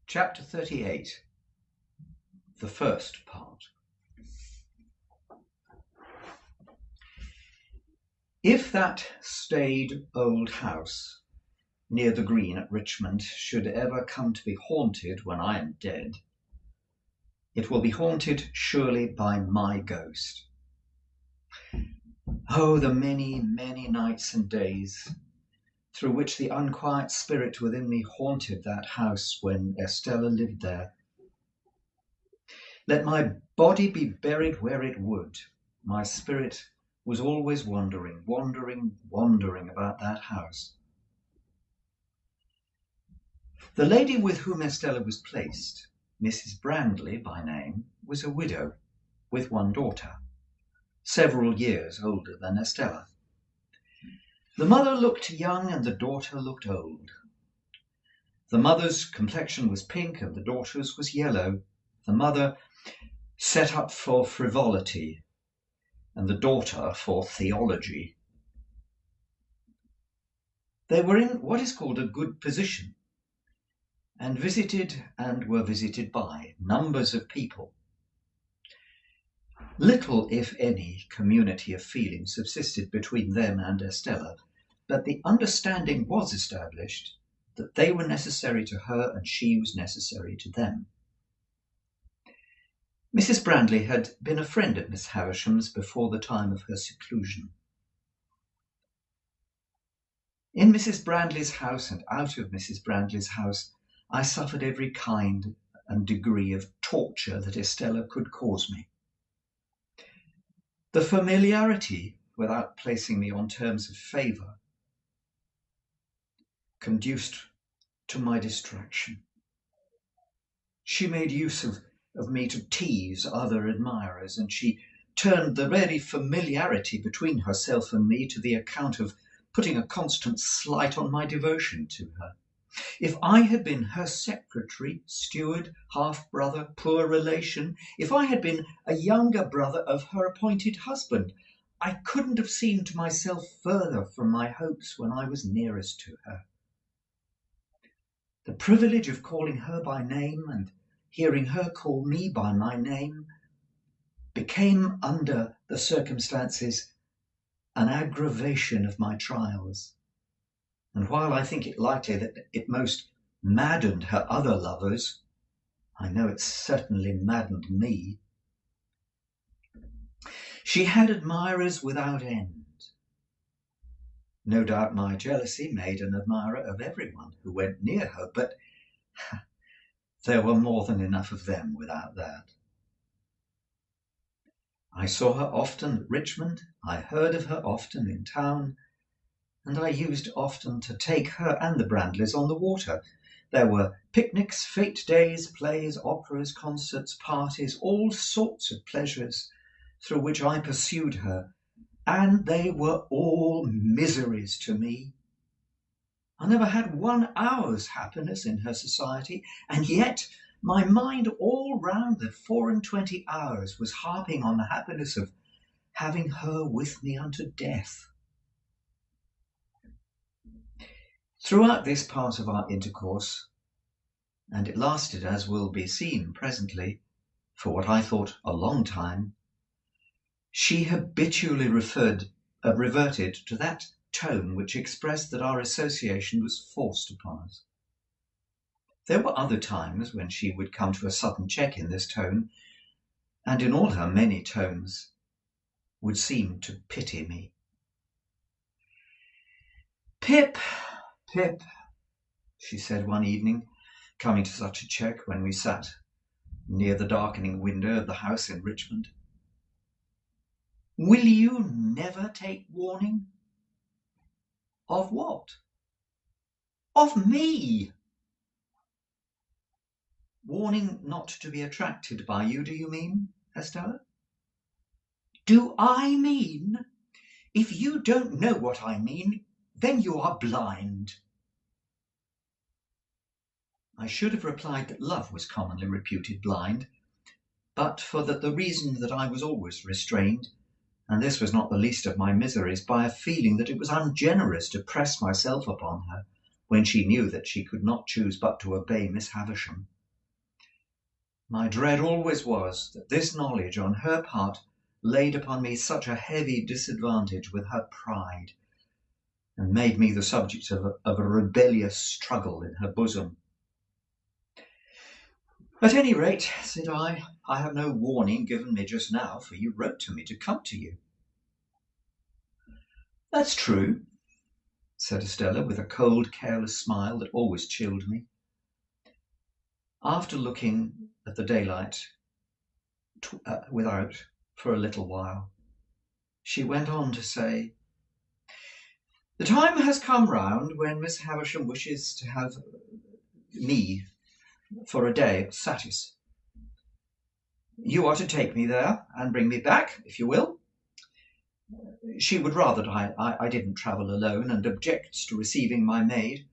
Chapter 38. The first part. If that staid old house near the green at Richmond should ever come to be haunted when I am dead, it will be haunted surely by my ghost. Oh, the many, many nights and days through which the unquiet spirit within me haunted that house when Estella lived there. Let my body be buried where it would, my spirit was always wandering about that house. The lady with whom Estella was placed, Mrs. Brandley by name, was a widow with one daughter, several years older than Estella. The mother looked young and the daughter looked old. The mother's complexion was pink and the daughter's was yellow. The mother set up for frivolity and the daughter for theology. They were in what is called a good position and visited and were visited by numbers of people. Little, if any, community of feeling subsisted between them and Estella, but the understanding was established that they were necessary to her and she was necessary to them. Mrs. Brandley had been a friend of Miss Havisham's before the time of her seclusion. In Mrs. Brandley's house and out of Mrs. Brandley's house, I suffered every kind and degree of torture that Estella could cause me. The familiarity, without placing me on terms of favour, conduced to my distraction. She made use of me to tease other admirers, and she turned the very familiarity between herself and me to the account of putting a constant slight on my devotion to her. If I had been her secretary, steward, half-brother, poor relation, if I had been a younger brother of her appointed husband, I couldn't have seemed to myself further from my hopes when I was nearest to her. The privilege of calling her by name and hearing her call me by my name became, under the circumstances, an aggravation of my trials. And while I think it likely that it most maddened her other lovers, I know it certainly maddened me. She had admirers without end. No doubt my jealousy made an admirer of everyone who went near her, but there were more than enough of them without that. I saw her often at Richmond, I heard of her often in town, and I used often to take her and the Brandleys on the water. There were picnics, fete days, plays, operas, concerts, parties, all sorts of pleasures through which I pursued her, and they were all miseries to me. I never had 1 hour's happiness in her society, and yet my mind all round the 24 hours was harping on the happiness of having her with me unto death. Throughout this part of our intercourse, and it lasted, as will be seen presently, for what I thought a long time, she habitually reverted to that tone which expressed that our association was forced upon us. There were other times when she would come to a sudden check in this tone, and in all her many tones would seem to pity me. "Pip, Pip," she said one evening, coming to such a check when we sat near the darkening window of the house in Richmond, "will you never take warning?" "Of what?" "Of me." "Warning not to be attracted by you, do you mean, Estella?" "Do I mean? If you don't know what I mean, then you are blind." I should have replied that love was commonly reputed blind, but for the reason that I was always restrained, and this was not the least of my miseries, by a feeling that it was ungenerous to press myself upon her when she knew that she could not choose but to obey Miss Havisham. My dread always was that this knowledge on her part laid upon me such a heavy disadvantage with her pride, and made me the subject of a rebellious struggle in her bosom. At any rate, said I have no warning given me just now, for you wrote to me to come to you. That's true, said Estella, with a cold, careless smile that always chilled me. After looking at the daylight without for a little while, she went on to say, the time has come round when Miss Havisham wishes to have me for a day at Satis. You are to take me there and bring me back, if you will. She would rather that I didn't travel alone, and objects to receiving my maid,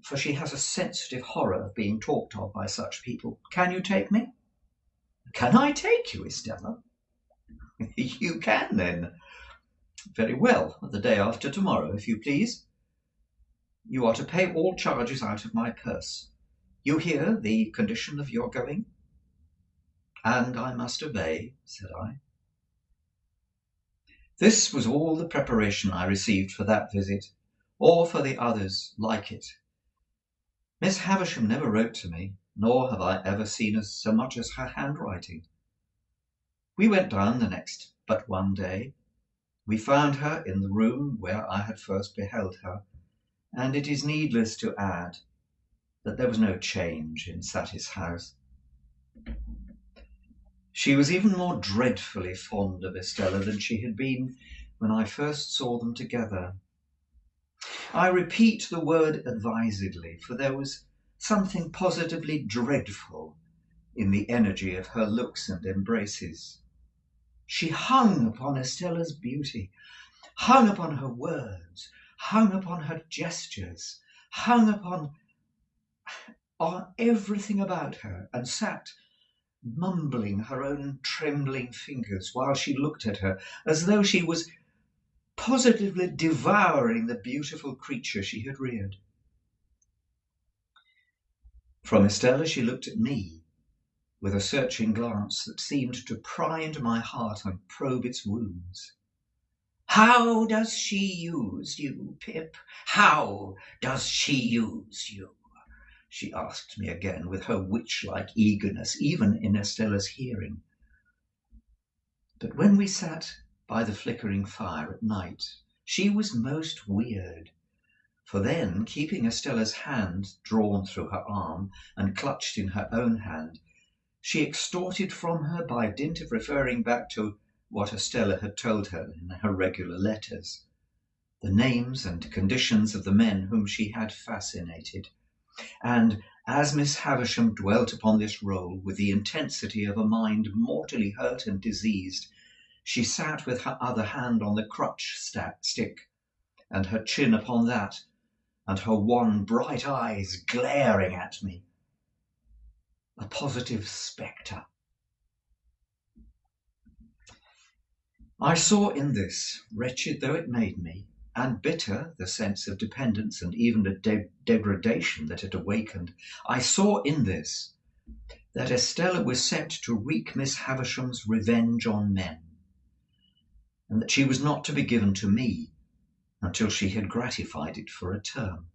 for she has a sensitive horror of being talked of by such people. Can you take me? Can I take you, Estella? You can, then. Very well, the day after tomorrow, if you please. You are to pay all charges out of my purse. You hear the condition of your going? And I must obey, said I. This was all the preparation I received for that visit, or for the others like it. Miss Havisham never wrote to me, nor have I ever seen so much as her handwriting. We went down the next but one day. We found her in the room where I had first beheld her, and it is needless to add that there was no change in Satis house. She was even more dreadfully fond of Estella than she had been when I first saw them together. I repeat the word advisedly, for there was something positively dreadful in the energy of her looks and embraces. She hung upon Estella's beauty, hung upon her words, hung upon her gestures, hung upon everything about her, and sat mumbling her own trembling fingers while she looked at her, as though she was positively devouring the beautiful creature she had reared. From Estella she looked at me with a searching glance that seemed to pry into my heart and probe its wounds. How does she use you, Pip? How does she use you? She asked me again with her witch-like eagerness, even in Estella's hearing. But when we sat by the flickering fire at night, she was most weird, for then, keeping Estella's hand drawn through her arm and clutched in her own hand, she extorted from her, by dint of referring back to what Estella had told her in her regular letters, the names and conditions of the men whom she had fascinated. And as Miss Havisham dwelt upon this role with the intensity of a mind mortally hurt and diseased, she sat with her other hand on the crutch stick, and her chin upon that, and her wan bright eyes glaring at me. A positive spectre. I saw in this, wretched though it made me, and bitter the sense of dependence and even the degradation that it awakened, I saw in this that Estella was set to wreak Miss Havisham's revenge on men, and that she was not to be given to me until she had gratified it for a term.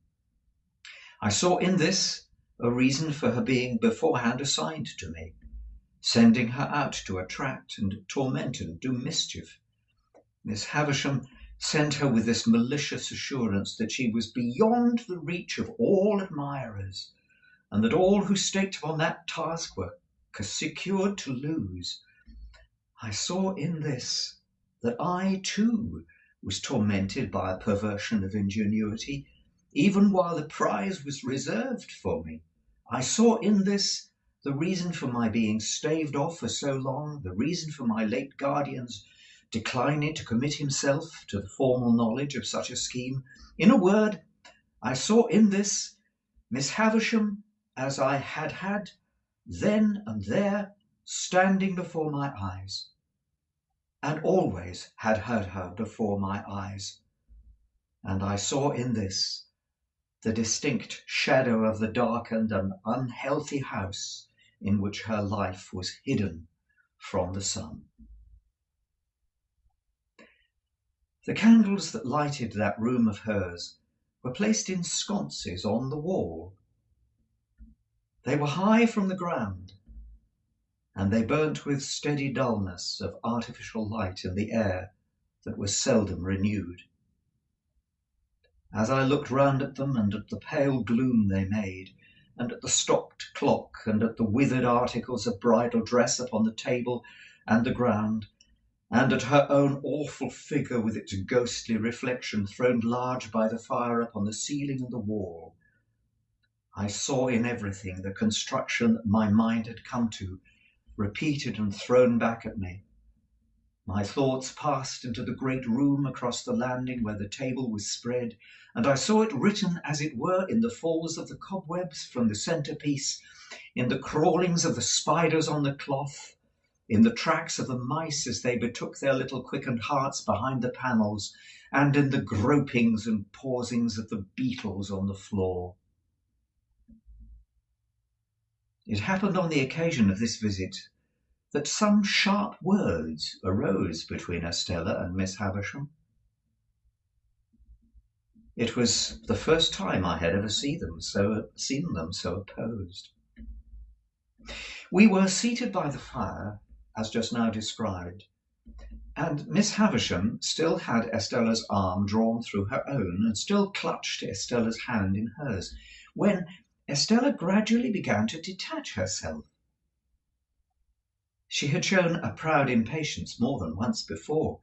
I saw in this a reason for her being beforehand assigned to me, sending her out to attract and torment and do mischief. Miss Havisham sent her with this malicious assurance that she was beyond the reach of all admirers, and that all who staked upon that task were secured to lose. I saw in this that I, too, was tormented by a perversion of ingenuity, even while the prize was reserved for me. I saw in this the reason for my being staved off for so long, the reason for my late guardian's declining to commit himself to the formal knowledge of such a scheme. In a word, I saw in this Miss Havisham as I had then and there standing before my eyes, and always had had her before my eyes. And I saw in this the distinct shadow of the darkened and unhealthy house in which her life was hidden from the sun. The candles that lighted that room of hers were placed in sconces on the wall. They were high from the ground, and they burnt with steady dullness of artificial light in the air that was seldom renewed. As I looked round at them, and at the pale gloom they made, and at the stopped clock, and at the withered articles of bridal dress upon the table and the ground, and at her own awful figure with its ghostly reflection thrown large by the fire upon the ceiling and the wall, I saw in everything the construction that my mind had come to, repeated and thrown back at me. My thoughts passed into the great room across the landing where the table was spread, and I saw it written, as it were, in the falls of the cobwebs from the centrepiece, in the crawlings of the spiders on the cloth, in the tracks of the mice as they betook their little quickened hearts behind the panels, and in the gropings and pausings of the beetles on the floor. It happened on the occasion of this visit that some sharp words arose between Estella and Miss Havisham. It was the first time I had ever seen them so opposed. We were seated by the fire, as just now described, and Miss Havisham still had Estella's arm drawn through her own, and still clutched Estella's hand in hers, when Estella gradually began to detach herself. She had shown a proud impatience more than once before,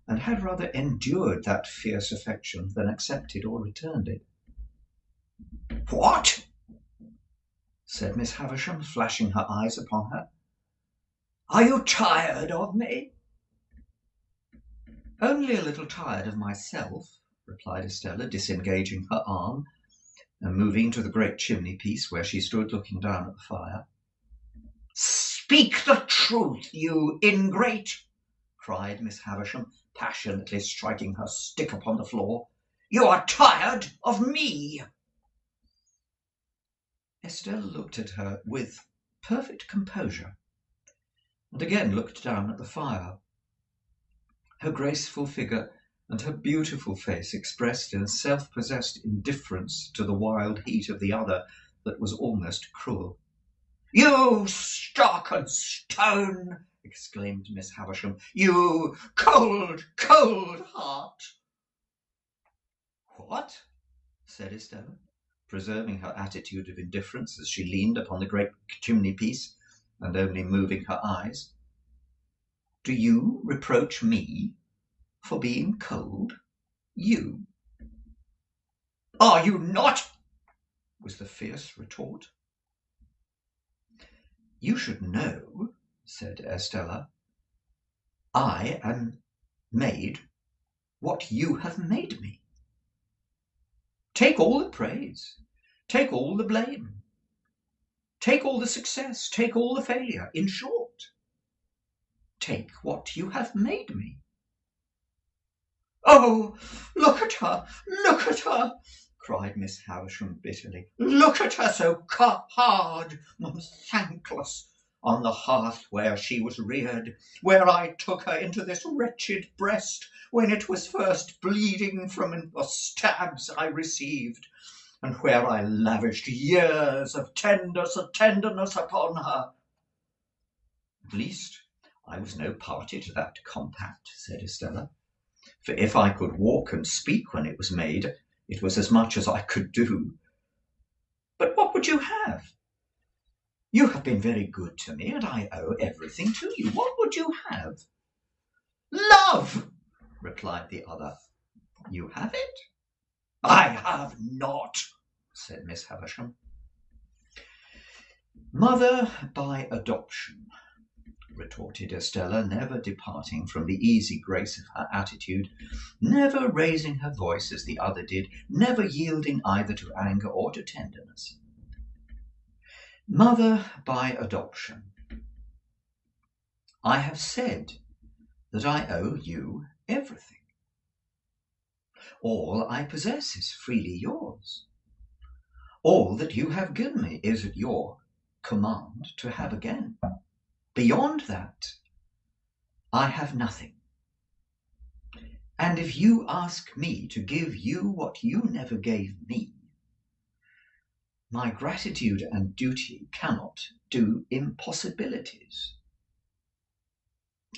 and had rather endured that fierce affection than accepted or returned it. "What?" said Miss Havisham, flashing her eyes upon her. "Are you tired of me?" "Only a little tired of myself," replied Estella, disengaging her arm and moving to the great chimney-piece where she stood looking down at the fire. "Speak the truth, you ingrate!" cried Miss Havisham, passionately striking her stick upon the floor. "You are tired of me!" Estella looked at her with perfect composure, and again looked down at the fire. Her graceful figure and her beautiful face expressed in a self-possessed indifference to the wild heat of the other that was almost cruel. "You stock and stone!" exclaimed Miss Havisham. "You cold, cold heart!" "What?" said Estella, preserving her attitude of indifference as she leaned upon the great chimney-piece and only moving her eyes. "Do you reproach me for being cold? You?" "Are you not?" was the fierce retort. "You should know," said Estella, "I am made what you have made me. Take all the praise, take all the blame, take all the success, take all the failure. In short, take what you have made me." "Oh, look at her, look at her!" cried Miss Havisham bitterly. "Look at her so hard and thankless on the hearth where she was reared, where I took her into this wretched breast when it was first bleeding from the stabs I received, and where I lavished years of tenderness upon her." "At least I was no party to that compact," said Estella, "for if I could walk and speak when it was made, it was as much as I could do. But what would you have? You have been very good to me, and I owe everything to you. What would you have?" "Love!" replied the other. "You have it?" "I have not," said Miss Havisham. "Mother by adoption," retorted Estella, never departing from the easy grace of her attitude, never raising her voice as the other did, never yielding either to anger or to tenderness. "Mother by adoption, I have said that I owe you everything. All I possess is freely yours. All that you have given me is at your command to have again. Beyond that, I have nothing. And if you ask me to give you what you never gave me, my gratitude and duty cannot do impossibilities.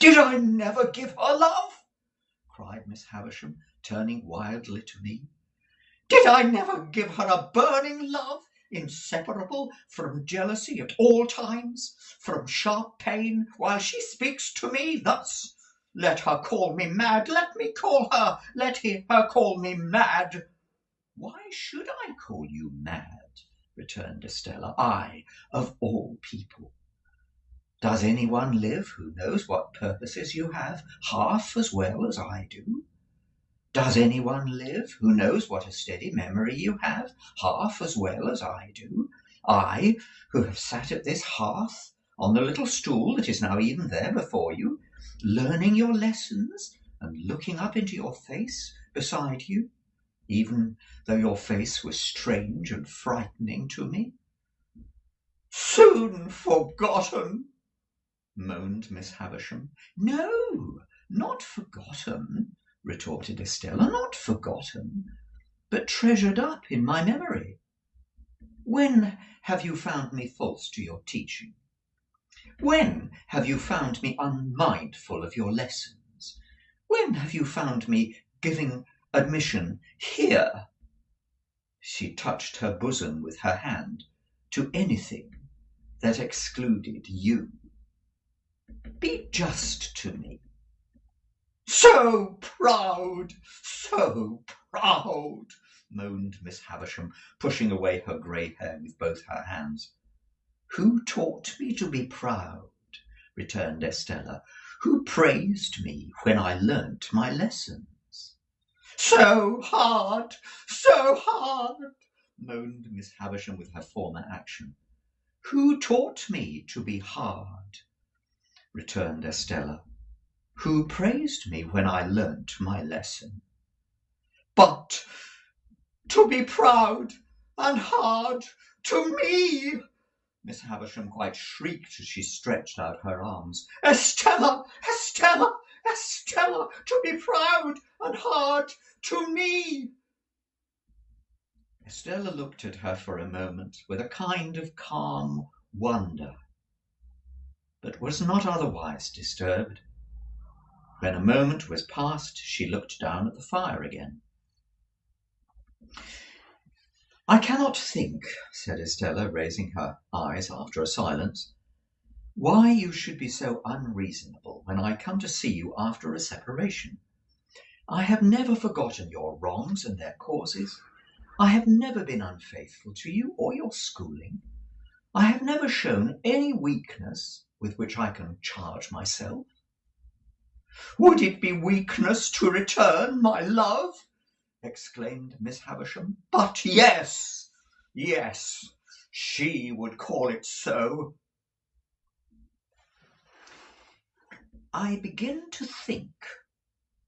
Did I never give her love? Cried Miss Havisham, turning wildly to me. Did I never give her a burning love, inseparable from jealousy at all times, from sharp pain, while she speaks to me thus? Let her call me mad, let me call her, let her call me mad. Why should I call you mad? Returned Estella. I, of all people. Does anyone live who knows what purposes you have half as well as I do? Does anyone live who knows what a steady memory you have half as well as I do? I, who have sat at this hearth, on the little stool that is now even there before you, learning your lessons and looking up into your face beside you, even though your face was strange and frightening to me. Soon forgotten, moaned Miss Havisham. No, not forgotten, retorted Estella, not forgotten, but treasured up in my memory. When have you found me false to your teaching? When have you found me unmindful of your lessons? When have you found me giving admission here? She touched her bosom with her hand to anything that excluded you. Be just to me. So proud, moaned Miss Havisham, pushing away her grey hair with both her hands. Who taught me to be proud? Returned Estella. Who praised me when I learnt my lessons? So hard, moaned Miss Havisham with her former action. Who taught me to be hard? Returned Estella. Who praised me when I learnt my lesson? But to be proud and hard to me! Miss Havisham quite shrieked as she stretched out her arms. Estella, Estella, Estella, to be proud and hard to me! Estella looked at her for a moment with a kind of calm wonder, but was not otherwise disturbed. When a moment was past, she looked down at the fire again. I cannot think, said Estella, raising her eyes after a silence, why you should be so unreasonable when I come to see you after a separation. I have never forgotten your wrongs and their causes. I have never been unfaithful to you or your schooling. I have never shown any weakness with which I can charge myself. Would it be weakness to return my love? Exclaimed Miss Havisham. But yes, she would call it so. I begin to think,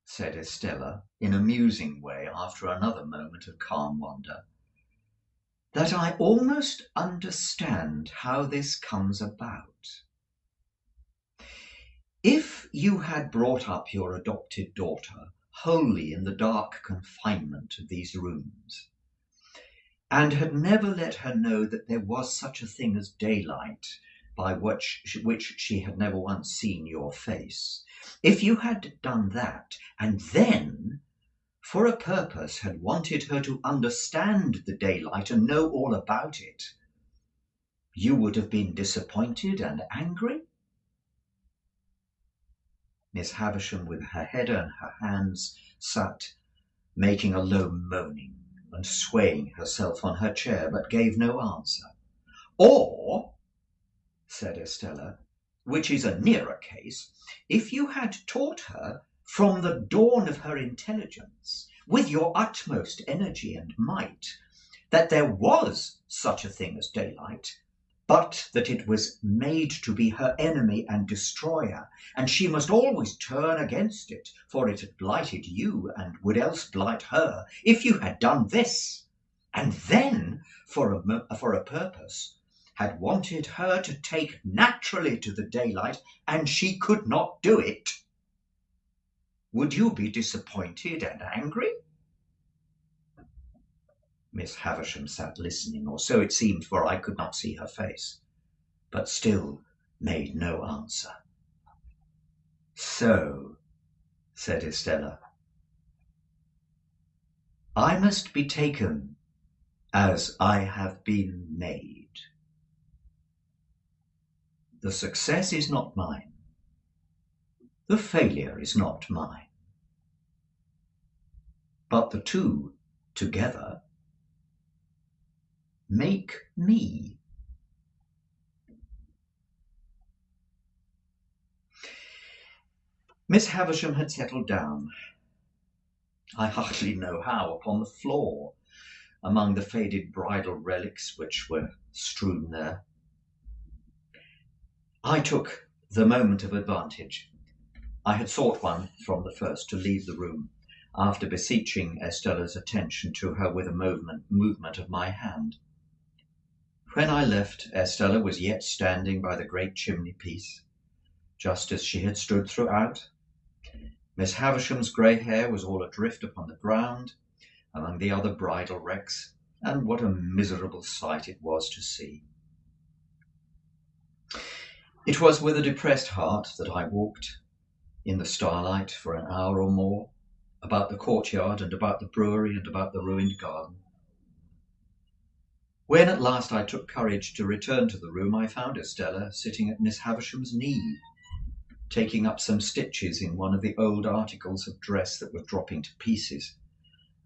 said Estella in a musing way after another moment of calm wonder, that I almost understand how this comes about. If you had brought up your adopted daughter wholly in the dark confinement of these rooms, and had never let her know that there was such a thing as daylight, by which she had never once seen your face, if you had done that, and then, for a purpose, had wanted her to understand the daylight and know all about it, you would have been disappointed and angry? Miss Havisham, with her head in her hands, sat making a low moaning and swaying herself on her chair, but gave no answer. Or, said Estella, which is a nearer case, if you had taught her from the dawn of her intelligence, with your utmost energy and might, that there was such a thing as daylight, but that it was made to be her enemy and destroyer, and she must always turn against it, for it had blighted you and would else blight her. If you had done this, and then, for a purpose, had wanted her to take naturally to the daylight, and she could not do it, would you be disappointed and angry? Miss Havisham sat listening, or so it seemed, for I could not see her face, but still made no answer. So, said Estella, I must be taken as I have been made. The success is not mine. The failure is not mine. But the two together make me. Miss Havisham had settled down, I hardly know how, upon the floor, among the faded bridal relics which were strewn there. I took the moment of advantage. I had sought one from the first to leave the room, after beseeching Estella's attention to her with a movement of my hand. When I left, Estella was yet standing by the great chimney-piece, just as she had stood throughout. Miss Havisham's grey hair was all adrift upon the ground, among the other bridal wrecks, and what a miserable sight it was to see. It was with a depressed heart that I walked in the starlight for an hour or more, about the courtyard and about the brewery and about the ruined garden. When at last I took courage to return to the room, I found Estella sitting at Miss Havisham's knee, taking up some stitches in one of the old articles of dress that were dropping to pieces,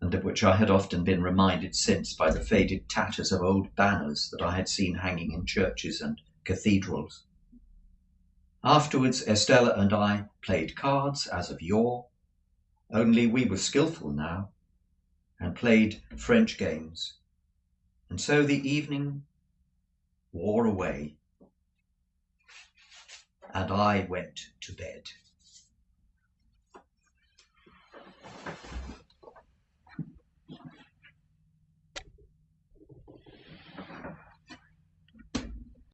and of which I had often been reminded since by the faded tatters of old banners that I had seen hanging in churches and cathedrals. Afterwards, Estella and I played cards as of yore, only we were skilful now, and played French games. And so the evening wore away, and I went to bed.